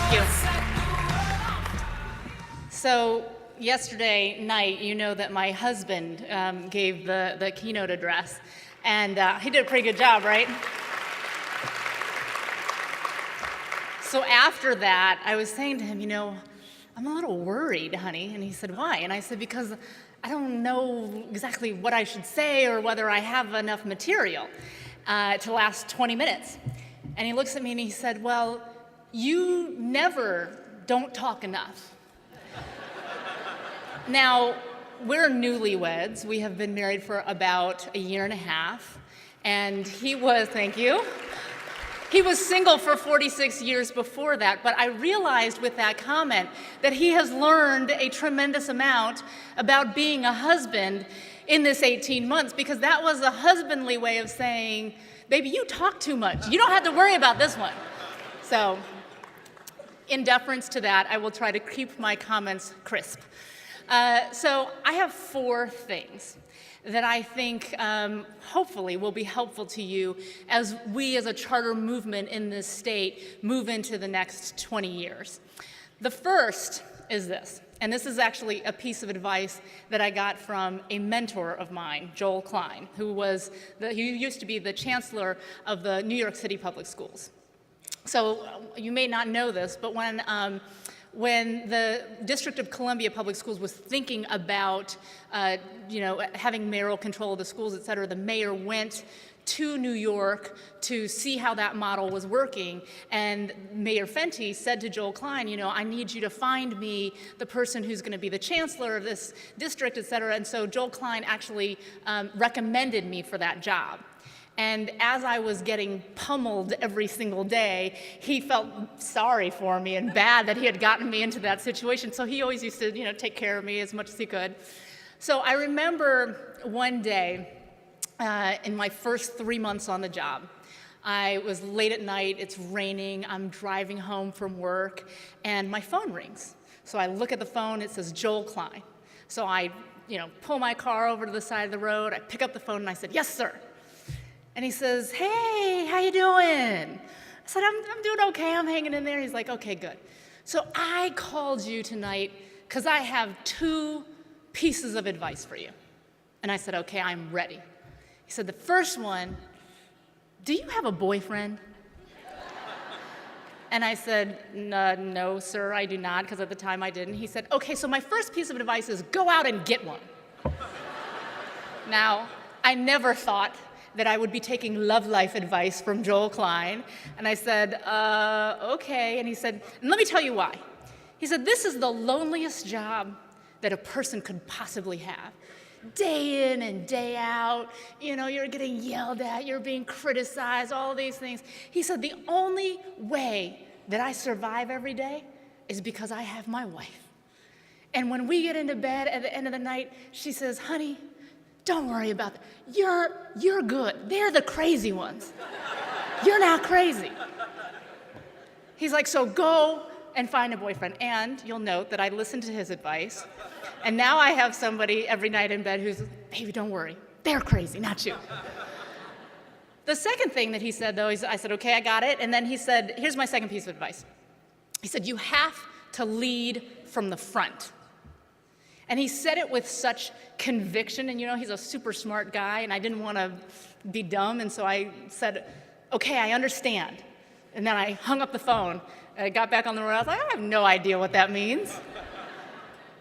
Thank you. So yesterday night, you know that my husband gave the keynote address, and he did a pretty good job, right? So after that, I was saying to him, you know, I'm a little worried, honey. And he said, why? And I said, because I don't know exactly what I should say or whether I have enough material to last 20 minutes. And he looks at me and he said, well, you never don't talk enough. Now, we're newlyweds. We have been married for about a year and a half. And he was, thank you. He was single for 46 years before that, but I realized with that comment that he has learned a tremendous amount about being a husband in this 18 months, because that was a husbandly way of saying, baby, you talk too much. You don't have to worry about this one. So, in deference to that, I will try to keep my comments crisp. So I have 4 things that I think hopefully will be helpful to you as we as a charter movement in this state move into the next 20 years. The first is this, and this is actually a piece of advice that I got from a mentor of mine, Joel Klein, who used to be the chancellor of the New York City Public Schools. So you may not know this, but when the District of Columbia Public Schools was thinking about having mayoral control of the schools, et cetera, the mayor went to New York to see how that model was working. And Mayor Fenty said to Joel Klein, I need you to find me the person who's going to be the chancellor of this district, et cetera. And so Joel Klein actually recommended me for that job. And as I was getting pummeled every single day, he felt sorry for me and bad that he had gotten me into that situation. So he always used to, take care of me as much as he could. So I remember one day in my first 3 months on the job, I was late at night, it's raining, I'm driving home from work, and my phone rings. So I look at the phone, it says Joel Klein. So I, pull my car over to the side of the road, I pick up the phone and I said, yes, sir. And he says, hey, how you doing? I said, I'm doing okay, I'm hanging in there. He's like, okay, good. So I called you tonight because I have 2 pieces of advice for you. And I said, okay, I'm ready. He said, the first one, do you have a boyfriend? And I said, no, sir, I do not, because at the time I didn't. He said, okay, so my first piece of advice is go out and get one. Now, I never thought that I would be taking love life advice from Joel Klein. And I said, okay. And he said, and let me tell you why. He said, this is the loneliest job that a person could possibly have. Day in and day out, you're getting yelled at, you're being criticized, all these things. He said, the only way that I survive every day is because I have my wife. And when we get into bed at the end of the night, she says, honey, don't worry about that. You're good. They're the crazy ones. You're not crazy. He's like, so go and find a boyfriend. And you'll note that I listened to his advice. And now I have somebody every night in bed who's, baby, don't worry. They're crazy, not you. The second thing that he said, though, is I said, okay, I got it. And then he said, here's my second piece of advice. He said, you have to lead from the front. And he said it with such conviction, and he's a super smart guy, and I didn't want to be dumb, and so I said, okay, I understand. And then I hung up the phone, and I got back on the road, I was like, I have no idea what that means.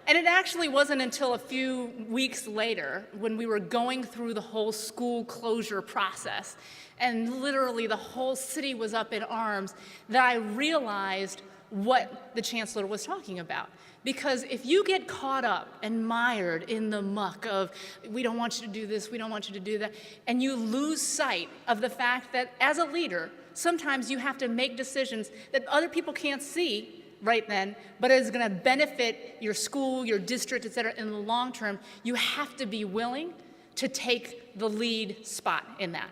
And it actually wasn't until a few weeks later, when we were going through the whole school closure process, and literally the whole city was up in arms, that I realized what the chancellor was talking about. Because if you get caught up and mired in the muck of, we don't want you to do this, we don't want you to do that, and you lose sight of the fact that as a leader, sometimes you have to make decisions that other people can't see right then, but is going to benefit your school, your district, et cetera, in the long term, you have to be willing to take the lead spot in that.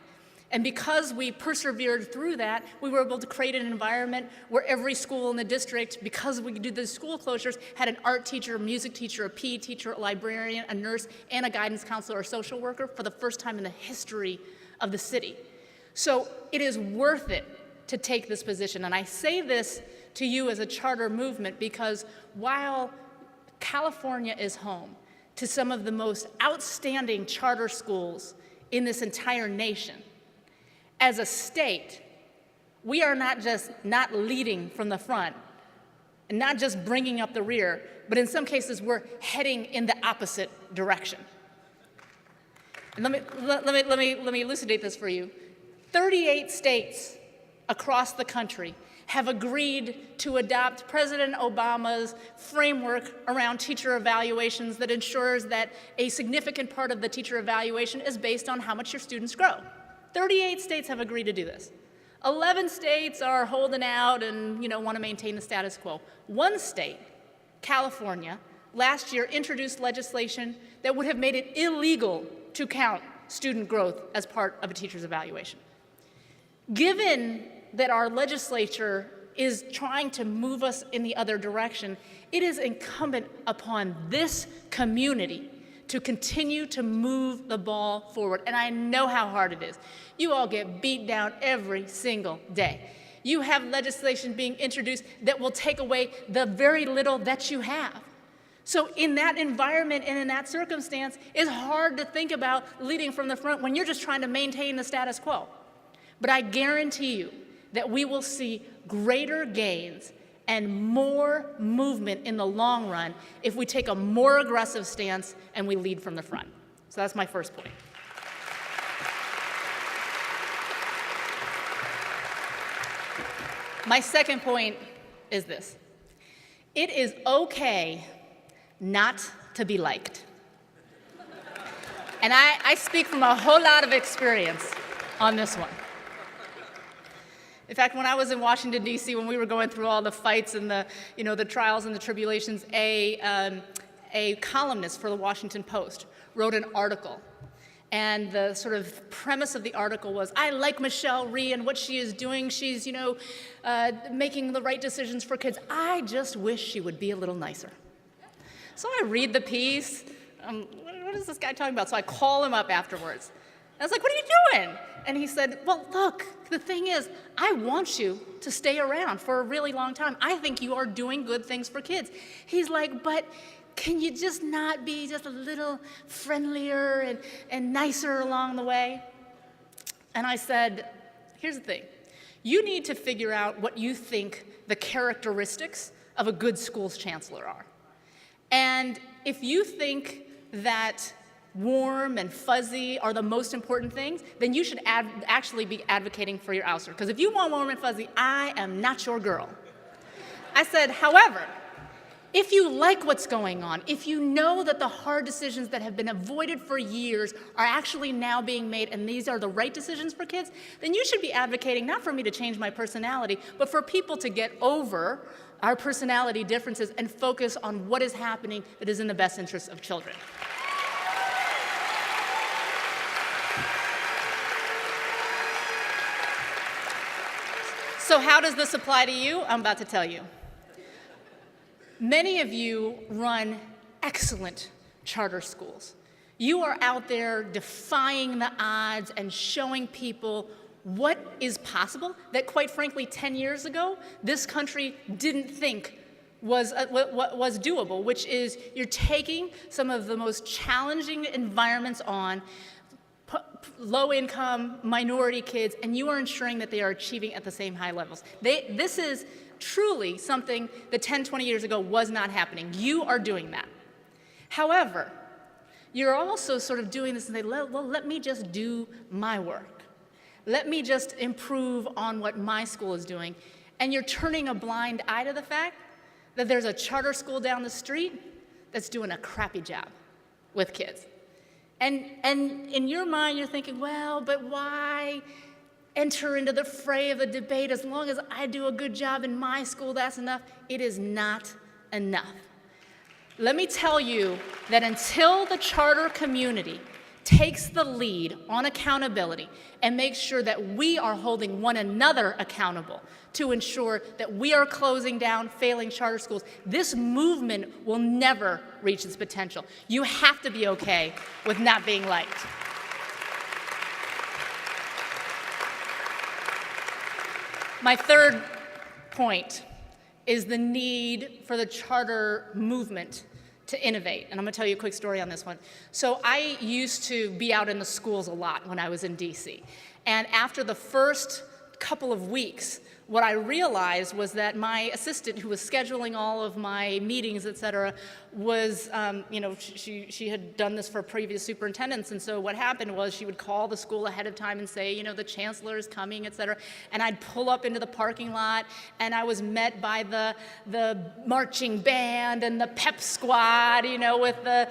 And because we persevered through that, we were able to create an environment where every school in the district, because we did the school closures, had an art teacher, a music teacher, a PE teacher, a librarian, a nurse, and a guidance counselor or social worker for the first time in the history of the city. So it is worth it to take this position. And I say this to you as a charter movement, because while California is home to some of the most outstanding charter schools in this entire nation, as a state, we are not just not leading from the front and not just bringing up the rear, but in some cases we're heading in the opposite direction. And let me elucidate this for you. 38 states across the country have agreed to adopt President Obama's framework around teacher evaluations that ensures that a significant part of the teacher evaluation is based on how much your students grow. 38 states have agreed to do this. 11 states are holding out and want to maintain the status quo. One state, California, last year introduced legislation that would have made it illegal to count student growth as part of a teacher's evaluation. Given that our legislature is trying to move us in the other direction, it is incumbent upon this community to continue to move the ball forward. And I know how hard it is. You all get beat down every single day. You have legislation being introduced that will take away the very little that you have. So in that environment and in that circumstance, it's hard to think about leading from the front when you're just trying to maintain the status quo. But I guarantee you that we will see greater gains and more movement in the long run if we take a more aggressive stance and we lead from the front. So that's my first point. My second point is this. It is okay not to be liked. And I speak from a whole lot of experience on this one. In fact, when I was in Washington, D.C., when we were going through all the fights and the trials and the tribulations, a columnist for the Washington Post wrote an article. And the sort of premise of the article was, I like Michelle Rhee and what she is doing. She's, making the right decisions for kids. I just wish she would be a little nicer. So I read the piece. What is this guy talking about? So I call him up afterwards. I was like, what are you doing? And he said, well, look, the thing is, I want you to stay around for a really long time. I think you are doing good things for kids. He's like, but can you just not be just a little friendlier and nicer along the way? And I said, here's the thing. You need to figure out what you think the characteristics of a good school's chancellor are. And if you think that warm and fuzzy are the most important things, then you should actually be advocating for your ouster. Because if you want warm and fuzzy, I am not your girl. I said, however, if you like what's going on, if you know that the hard decisions that have been avoided for years are actually now being made and these are the right decisions for kids, then you should be advocating not for me to change my personality, but for people to get over our personality differences and focus on what is happening that is in the best interest of children. So how does this apply to you? I'm about to tell you. Many of you run excellent charter schools. You are out there defying the odds and showing people what is possible that, quite frankly, 10 years ago, this country didn't think was doable, which is you're taking some of the most challenging environments on low-income, minority kids, and you are ensuring that they are achieving at the same high levels. This is truly something that 10, 20 years ago was not happening. You are doing that. However, you're also sort of doing this and say, well, let me just do my work. Let me just improve on what my school is doing. And you're turning a blind eye to the fact that there's a charter school down the street that's doing a crappy job with kids. And in your mind, you're thinking, well, but why enter into the fray of the debate? As long as I do a good job in my school, that's enough. It is not enough. Let me tell you that until the charter community takes the lead on accountability and makes sure that we are holding one another accountable to ensure that we are closing down failing charter schools, this movement will never reach its potential. You have to be okay with not being liked. My third point is the need for the charter movement to innovate. And I'm gonna tell you a quick story on this one. So I used to be out in the schools a lot when I was in DC. And after the first couple of weeks, what I realized was that my assistant, who was scheduling all of my meetings, et cetera, was, she had done this for previous superintendents, and so what happened was she would call the school ahead of time and say, the chancellor is coming, et cetera, and I'd pull up into the parking lot, and I was met by the marching band and the pep squad, with the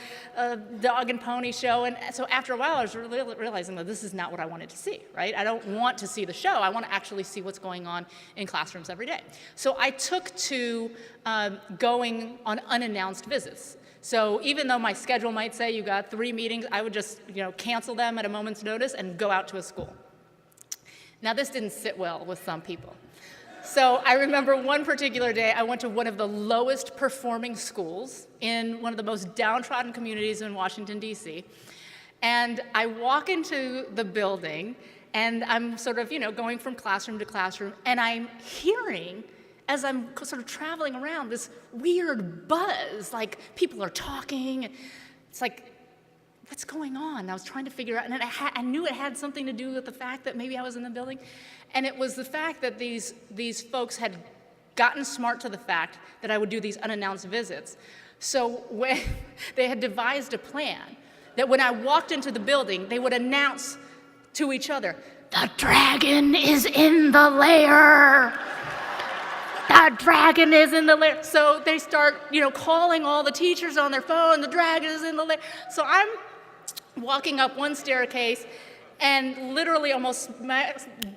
dog and pony show, and so after a while I was really realizing that this is not what I wanted to see, right? I don't want to see the show, I want to actually see what's going on in classrooms every day. So I took to going on unannounced visits. So even though my schedule might say you got 3 meetings, I would just cancel them at a moment's notice and go out to a school. Now this didn't sit well with some people. So I remember one particular day I went to one of the lowest performing schools in one of the most downtrodden communities in Washington, D.C. And I walk into the building and I'm sort of, going from classroom to classroom, and I'm hearing, as I'm sort of traveling around, this weird buzz, like people are talking. It's like, what's going on? And I was trying to figure out, and I knew it had something to do with the fact that maybe I was in the building. And it was the fact that these folks had gotten smart to the fact that I would do these unannounced visits. So when they had devised a plan that when I walked into the building, they would announce to each other, "The dragon is in the lair. The dragon is in the lair." So they start, calling all the teachers on their phone, "The dragon is in the lair." So I'm walking up one staircase and literally almost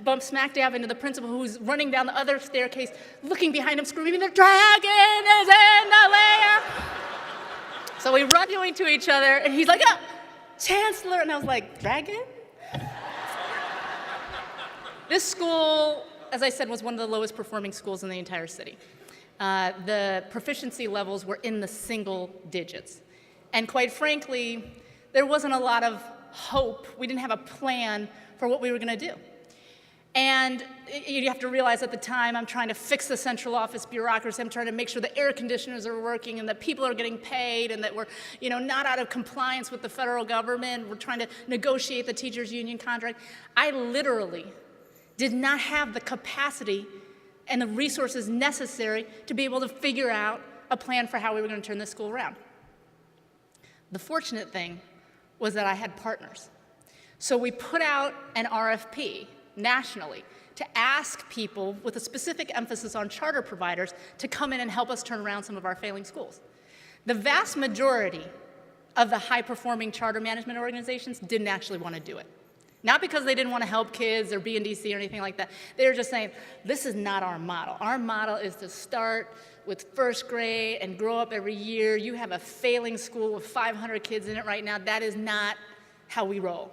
bump smack dab into the principal, who's running down the other staircase, looking behind him, screaming, "The dragon is in the lair." So we run to each other, and he's like, "Oh, Chancellor," and I was like, "Dragon?" This school, as I said, was one of the lowest performing schools in the entire city. The proficiency levels were in the single digits. And quite frankly, there wasn't a lot of hope. We didn't have a plan for what we were going to do. And you have to realize at the time, I'm trying to fix the central office bureaucracy. I'm trying to make sure the air conditioners are working and that people are getting paid and that we're not out of compliance with the federal government. We're trying to negotiate the teachers' union contract. I literally did not have the capacity and the resources necessary to be able to figure out a plan for how we were going to turn this school around. The fortunate thing was that I had partners. So we put out an RFP nationally to ask people with a specific emphasis on charter providers to come in and help us turn around some of our failing schools. The vast majority of the high-performing charter management organizations didn't actually want to do it. Not because they didn't want to help kids or be in DC or anything like that. They were just saying, this is not our model. Our model is to start with first grade and grow up every year. You have a failing school with 500 kids in it right now. That is not how we roll.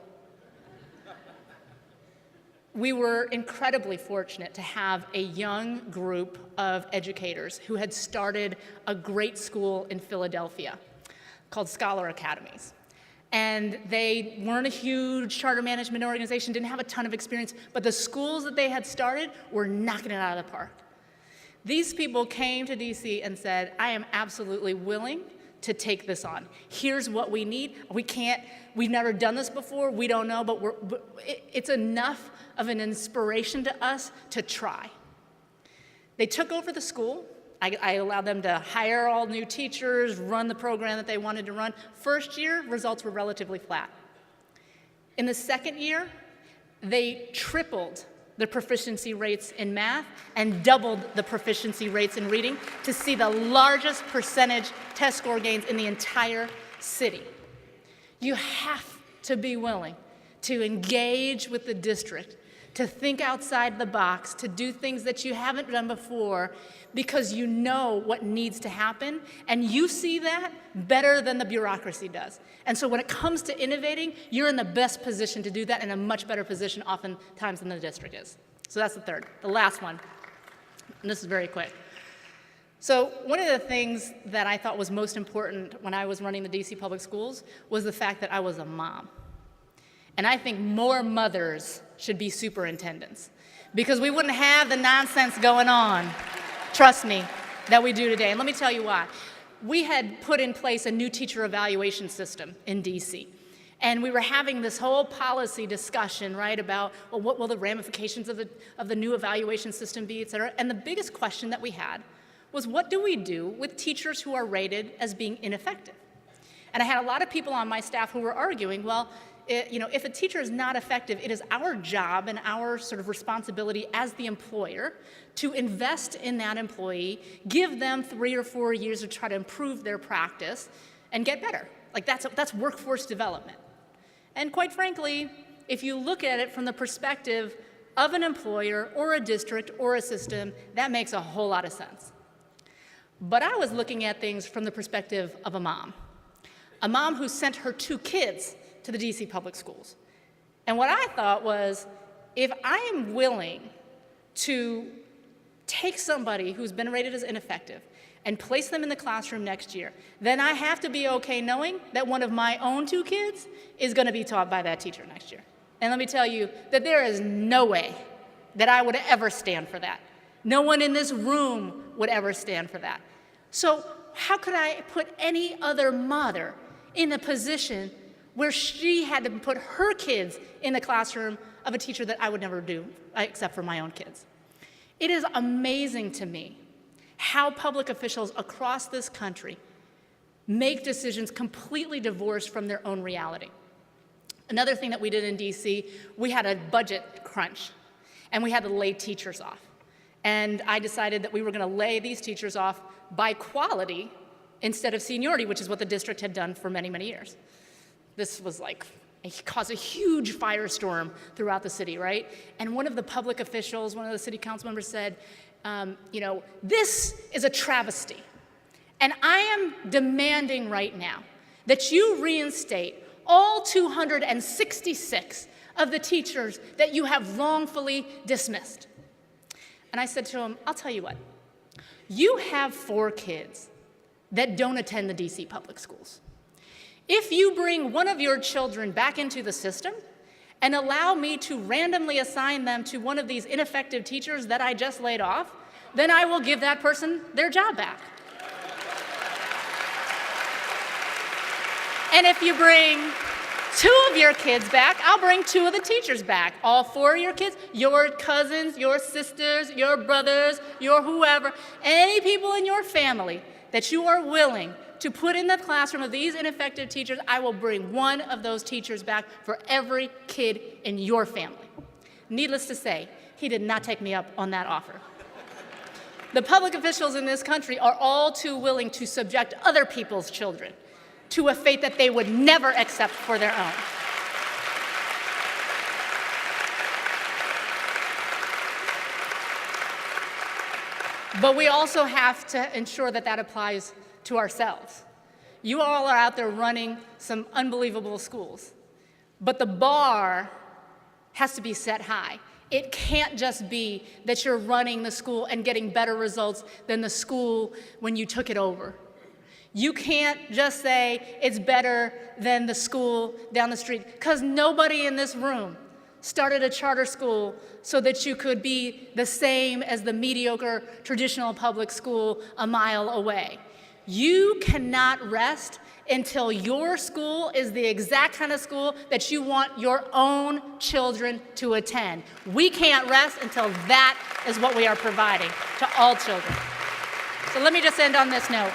We were incredibly fortunate to have a young group of educators who had started a great school in Philadelphia called Scholar Academies. And they weren't a huge charter management organization, didn't have a ton of experience, but the schools that they had started were knocking it out of the park. These people came to DC and said, "I am absolutely willing to take this on. Here's what we need. We've never done this before, we don't know, but it's enough of an inspiration to us to try." They took over the school. I allowed them to hire all new teachers, run the program that they wanted to run. First year, results were relatively flat. In the second year, they tripled the proficiency rates in math and doubled the proficiency rates in reading to see the largest percentage test score gains in the entire city. You have to be willing to engage with the district, to think outside the box, to do things that you haven't done before, because you know what needs to happen, and you see that better than the bureaucracy does. And so when it comes to innovating, you're in the best position to do that, and a much better position oftentimes than the district is. So that's the third. The last one, and this is very quick. So one of the things that I thought was most important when I was running the DC public schools was the fact that I was a mom. And I think more mothers should be superintendents, because we wouldn't have the nonsense going on. Trust me, that we do today. And let me tell you why. We had put in place a new teacher evaluation system in DC. And we were having this whole policy discussion, right, about, well, what will the ramifications of the new evaluation system be, et cetera. And the biggest question that we had was, what do we do with teachers who are rated as being ineffective? And I had a lot of people on my staff who were arguing, well, if a teacher is not effective, it is our job and our sort of responsibility as the employer to invest in that employee, give them 3 or 4 years to try to improve their practice and get better. Like that's workforce development. And quite frankly, if you look at it from the perspective of an employer or a district or a system, that makes a whole lot of sense. But I was looking at things from the perspective of a mom who sent her 2 kids to the DC public schools. And what I thought was, if I am willing to take somebody who's been rated as ineffective and place them in the classroom next year, then I have to be okay knowing that one of my own 2 kids is going to be taught by that teacher next year. And let me tell you that there is no way that I would ever stand for that. No one in this room would ever stand for that. So how could I put any other mother in a position where she had to put her kids in the classroom of a teacher that I would never do, except for my own kids? It is amazing to me how public officials across this country make decisions completely divorced from their own reality. Another thing that we did in DC, we had a budget crunch, and we had to lay teachers off. And I decided that we were going to lay these teachers off by quality instead of seniority, which is what the district had done for many, many years. This was caused a huge firestorm throughout the city, right? And one of the public officials, one of the city council members said, this is a travesty. And I am demanding right now that you reinstate all 266 of the teachers that you have wrongfully dismissed. And I said to him, I'll tell you what, you have 4 kids that don't attend the DC public schools. If you bring one of your children back into the system and allow me to randomly assign them to one of these ineffective teachers that I just laid off, then I will give that person their job back. And if you bring 2 of your kids back, I'll bring 2 of the teachers back. All 4 of your kids, your cousins, your sisters, your brothers, your whoever, any people in your family that you are willing to put in the classroom of these ineffective teachers, I will bring 1 of those teachers back for every kid in your family. Needless to say, he did not take me up on that offer. The public officials in this country are all too willing to subject other people's children to a fate that they would never accept for their own. But we also have to ensure that that applies to ourselves. You all are out there running some unbelievable schools, but the bar has to be set high. It can't just be that you're running the school and getting better results than the school when you took it over. You can't just say it's better than the school down the street, because nobody in this room started a charter school so that you could be the same as the mediocre traditional public school a mile away. You cannot rest until your school is the exact kind of school that you want your own children to attend. We can't rest until that is what we are providing to all children. So let me just end on this note.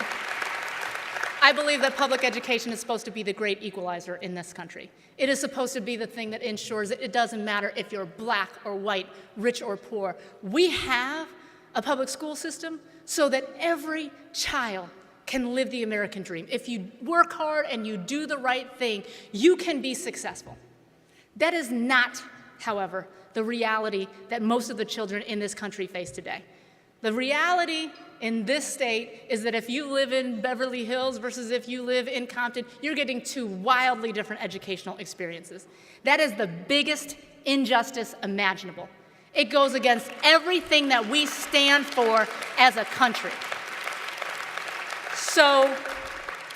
I believe that public education is supposed to be the great equalizer in this country. It is supposed to be the thing that ensures that it doesn't matter if you're black or white, rich or poor. We have a public school system so that every child can live the American dream. If you work hard and you do the right thing, you can be successful. That is not, however, the reality that most of the children in this country face today. The reality in this state is that if you live in Beverly Hills versus if you live in Compton, you're getting 2 wildly different educational experiences. That is the biggest injustice imaginable. It goes against everything that we stand for as a country. So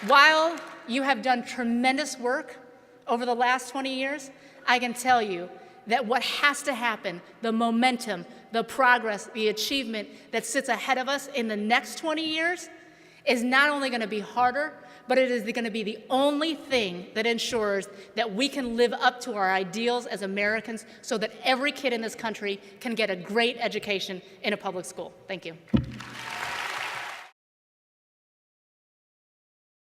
while you have done tremendous work over the last 20 years, I can tell you that what has to happen, the momentum, the progress, the achievement that sits ahead of us in the next 20 years is not only going to be harder, but it is going to be the only thing that ensures that we can live up to our ideals as Americans so that every kid in this country can get a great education in a public school. Thank you.